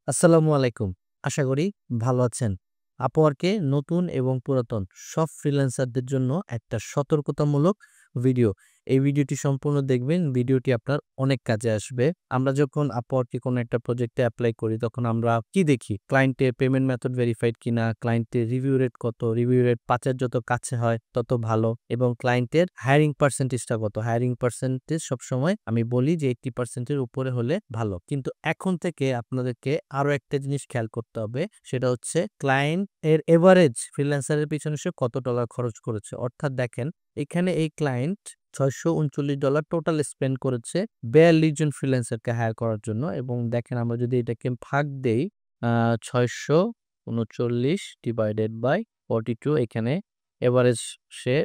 আসসালামু আলাইকুম। আশা করি ভালো আছেন। আপওয়ার্কে নতুন এবং পুরাতন সব ফ্রিল্যান্সারদের জন্য একটা সতর্কতামূলক ভিডিও। এই ভিডিওটি সম্পূর্ণ দেখবেন। ভিডিওটি আপনার অনেক কাজে আসবে। আমরা যখন আপওয়ার্কে কোনো একটা প্রজেক্টে এপ্লাই করি তখন আমরা কি দেখি? ক্লায়েন্টের পেমেন্ট মেথড ভেরিফাইড কিনা, ক্লায়েন্টের রিভিউ রেট কত, রিভিউ রেট ৫ এর যত কাছে হয় তত ভালো এবং ক্লায়েন্টের হায়ারিং পার্সেন্টেজটা কত। হায়ারিং পার্সেন্টেজ সবসময় আমি বলি যে 80% এর উপরে হলে ভালো। কিন্তু এখন থেকে আপনাদেরকে আরো একটা জিনিস খেয়াল করতে হবে। সেটা হচ্ছে ক্লায়েন্ট এর এভারেজ ফ্রিল্যান্সারের পিছনে সে কত ডলার খরচ করেছে। অর্থাৎ দেখেন এখানে এই ক্লায়েন্ট $৬৩৯ টোটাল স্পেন্ড করেছে ৪২ জন ফ্রিল্যান্সারকে হায়ার করার জন্য এবং দেখেন আমরা যদি এটাকে ভাগ দেই ৬৩৯ ডিভাইডেড বাই 42 এখানে এভারেজ সে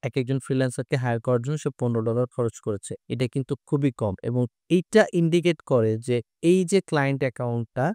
একেকজন ফ্রিল্যান্সারকে হায়ার করার জন্য সে $১৫ খরচ করেছে। এটা কিন্তু খুবই কম এবং এইটা ইন্ডিকেট করে যে এই যে ক্লায়েন্ট অ্যাকাউন্টটা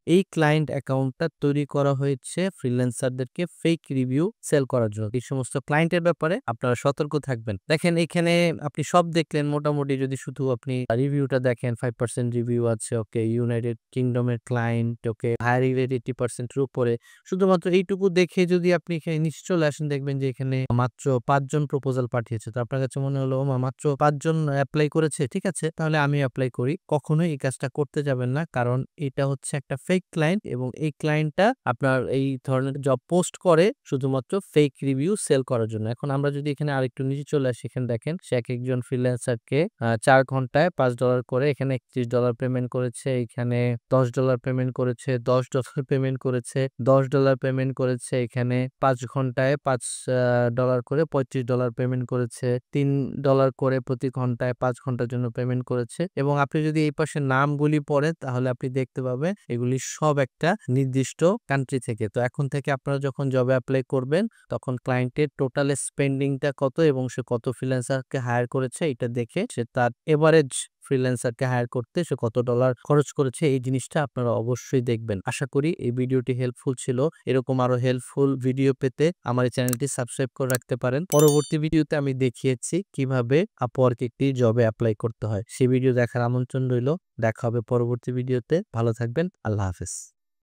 এই ক্লায়েন্ট অ্যাকাউন্টটা তৈরি করা হয়েছে ফ্রিল্যান্সারদেরকে ফেক রিভিউ সেল করার জন্য। এই সমস্ত ক্লায়েন্টের ব্যাপারে আপনারা সতর্ক থাকবেন। দেখেন এখানে আপনি সব দেখলেন মোটামুটি যদি শুধু আপনি রিভিউটা দেখেন 5% রিভিউ আছে, ওকে ইউনাইটেড কিংডমের ক্লায়েন্ট, ওকে হায়ারিং রেট 80% এর উপরে। শুধুমাত্র এইটুকু দেখে যদি আপনি এখানে নিচে চলে আসেন দেখবেন যে এখানে মাত্র ৫ জন প্রপোজাল পাঠিয়েছে। তো আপনার কাছে মনে হলো ওমা মাত্র ৫ জন এপ্লাই করেছে। ঠিক আছে তাহলে আমি এপ্লাই করি। কখনোই এই কাজটা করতে যাবেন না। কারণ এটা হচ্ছে একটা ফেক ক্লায়েন্ট এবং এই ক্লায়েন্টটা আপনার এই ধরনের জব পোস্ট করে শুধুমাত্র ফেক রিভিউ সেল করার জন্য। এখন আমরা যদি এখানে আরেকটু নিচে চলে আসি এখানে দেখেন সে একেকজন ফ্রিল্যান্সারকে ৪ ঘন্টায় $৫ করে এখানে $৩১ পেমেন্ট করেছে, এখানে $১০ পেমেন্ট করেছে, $১০ পেমেন্ট করেছে, $১০ পেমেন্ট করেছে, এখানে ৫ ঘন্টায় $৫ করে $৩৫ পেমেন্ট করেছে, $৩ করে প্রতি ঘন্টায় ৫ ঘন্টার জন্য পেমেন্ট করেছে এবং আপনি যদি এই পাশে নামগুলি পড়েন তাহলে আপনি দেখতে পাবেন এগুলি সব একটা নির্দিষ্ট কান্ট্রি থেকে। তো এখন থেকে আপনারা যখন জবে এপ্লাই করবেন তখন ক্লায়েন্টের টোটাল স্পেন্ডিংটা কত এবং সে কত ফ্রিল্যান্সারকে হায়ার করেছে এটা দেখে সে তার এভারেজ ফ্রিল্যান্সারকে হায়ার করতে সে কত ডলার খরচ করেছে এই জিনিসটা আপনারা অবশ্যই দেখবেন। আশা করি এই ভিডিওটি হেল্পফুল ছিল। এরকম আরো হেল্পফুল ভিডিও পেতে আমার এই চ্যানেলটি সাবস্ক্রাইব করে রাখতে পারেন। পরবর্তী ভিডিওতে আমি দেখিয়েছি কিভাবে আপওয়ার্ক একটি জবে এপ্লাই করতে হয়। সেই ভিডিও দেখার আমন্ত্রণ রইল। দেখা হবে পরবর্তী ভিডিওতে। ভালো থাকবেন। আল্লাহ হাফেজ।